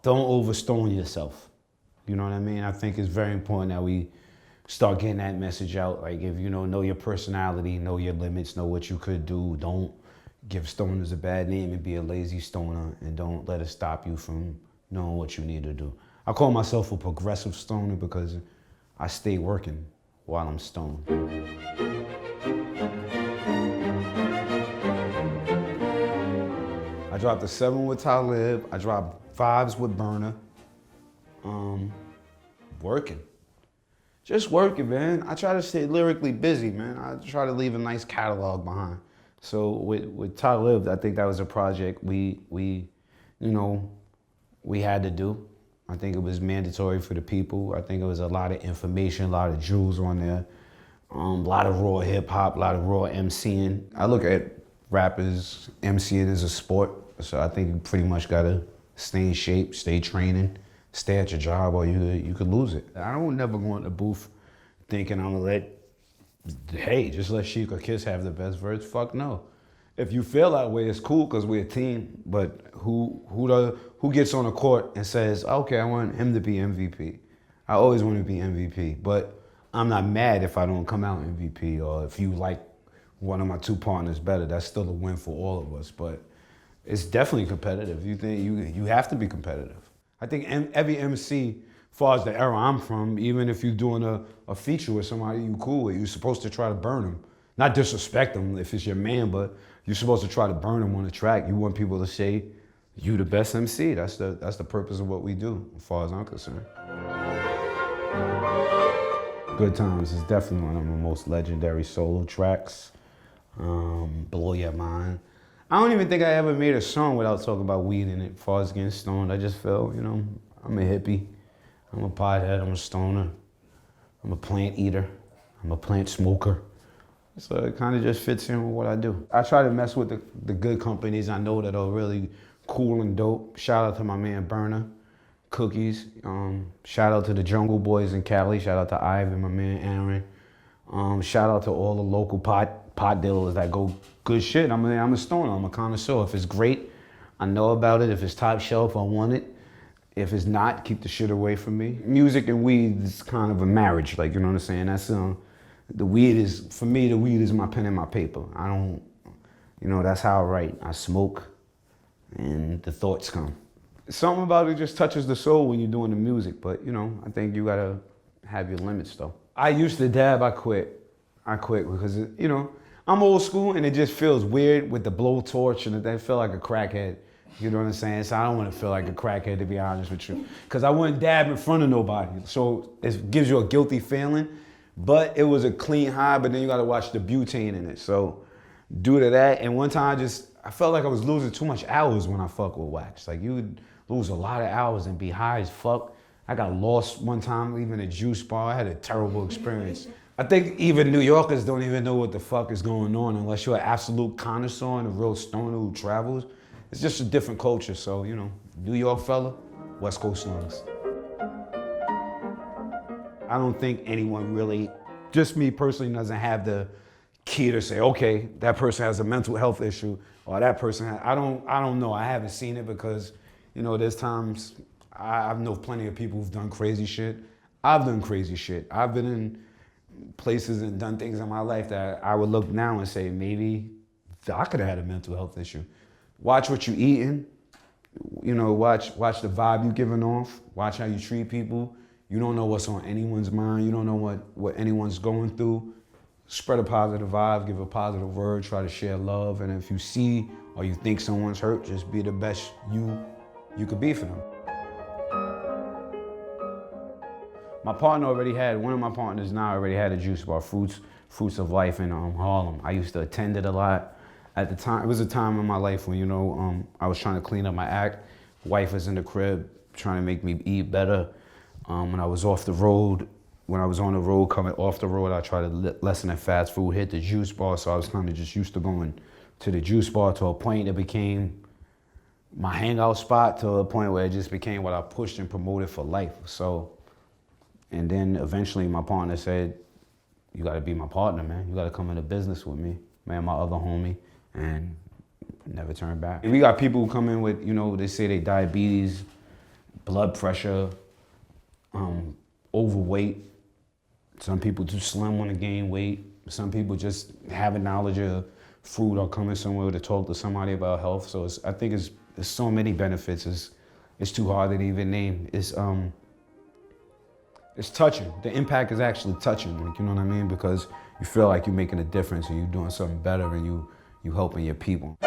don't overstone yourself. You know what I mean? I think it's very important that we start getting that message out. Like, if you know your personality, know your limits, know what you could do. Don't give stoners a bad name and be a lazy stoner, and don't let it stop you from knowing what you need to do. I call myself a progressive stoner because I stay working while I'm stoned. I dropped a 7 with Talib. I dropped 5s with Berner. Working. Just working, man. I try to stay lyrically busy, man. I try to leave a nice catalog behind. So with Talib, I think that was a project we had to do. I think it was mandatory for the people. I think it was a lot of information, a lot of jewels on there. A lot of raw hip hop, a lot of raw MCing. I look at rappers MCing as a sport, so I think you pretty much gotta stay in shape, stay training, stay at your job, or you could lose it. I don't never go in the booth thinking I'm gonna just let Sheik or Kiss have the best verse. Fuck no. If you feel that way, it's cool because we're a team. But who gets on the court and says, okay, I want him to be MVP? I always want to be MVP, but I'm not mad if I don't come out MVP, or if you like one of my 2 partners better. That's still a win for all of us. But it's definitely competitive. You have to be competitive. I think every MC, as far as the era I'm from, even if you're doing a feature with somebody you cool with, you're supposed to try to burn them. Not disrespect them if it's your man, but you're supposed to try to burn them on the track. You want people to say, you the best MC. That's the purpose of what we do, as far as I'm concerned. Good Times is definitely one of the most legendary solo tracks. Blow Your Mind. I don't even think I ever made a song without talking about weed in it, as far as getting stoned. I just felt, I'm a hippie, I'm a pothead, I'm a stoner, I'm a plant eater, I'm a plant smoker. So it kind of just fits in with what I do. I try to mess with the good companies I know that are really cool and dope. Shout out to my man Berner, Cookies. Shout out to the Jungle Boys in Cali. Shout out to Ivan, my man Aaron. Shout out to all the local pot dealers that go good shit. I'm a stoner, I'm a connoisseur. If it's great, I know about it. If it's top shelf, I want it. If it's not, keep the shit away from me. Music and weed is kind of a marriage, like, you know what I'm saying? That's for me, the weed is my pen and my paper. I don't, that's how I write. I smoke and the thoughts come. Something about it just touches the soul when you're doing the music, but I think you gotta have your limits though. I used to dab, I quit because, I'm old school and it just feels weird with the blowtorch and I feel like a crackhead. You know what I'm saying? So I don't want to feel like a crackhead, to be honest with you. Because I wouldn't dab in front of nobody. So it gives you a guilty feeling, but it was a clean high, but then you got to watch the butane in it. So due to that, and one time I felt like I was losing too much hours when I fuck with wax. Like you would lose a lot of hours and be high as fuck. I got lost one time leaving a juice bar. I had a terrible experience. I think even New Yorkers don't even know what the fuck is going on unless you're an absolute connoisseur and a real stoner who travels. It's just a different culture, so, New York fella, West Coast stoners. I don't think anyone really, just me personally, doesn't have the key to say, okay, that person has a mental health issue, or that person I don't know. I haven't seen it because, there's times, I know plenty of people who've done crazy shit. I've done crazy shit. I've been in places and done things in my life that I would look now and say, maybe I could have had a mental health issue. Watch what you eating, watch the vibe you giving off, watch how you treat people. You don't know what's on anyone's mind. You don't know what anyone's going through. Spread a positive vibe, give a positive word, try to share love. And if you see or you think someone's hurt, just be the best you could be for them. One of my partners now already had a juice bar, Fruits of Life in Harlem. I used to attend it a lot. At the time, it was a time in my life when, I was trying to clean up my act. Wife was in the crib trying to make me eat better. When I was on the road, coming off the road, I tried to lessen the fast food, hit the juice bar, so I was kind of just used to going to the juice bar to a point that became my hangout spot, to a point where it just became what I pushed and promoted for life. So, and then eventually my partner said, you gotta be my partner, man. You gotta come into business with me. Man, my other homie, and never turned back. And we got people who come in with, they say they diabetes, blood pressure, overweight. Some people too slim want to gain weight. Some people just having knowledge of fruit or coming somewhere to talk to somebody about health. So I think there's so many benefits. It's too hard to even name. It's touching. The impact is actually touching, like, you know what I mean? Because you feel like you're making a difference and you're doing something better and you helping your people.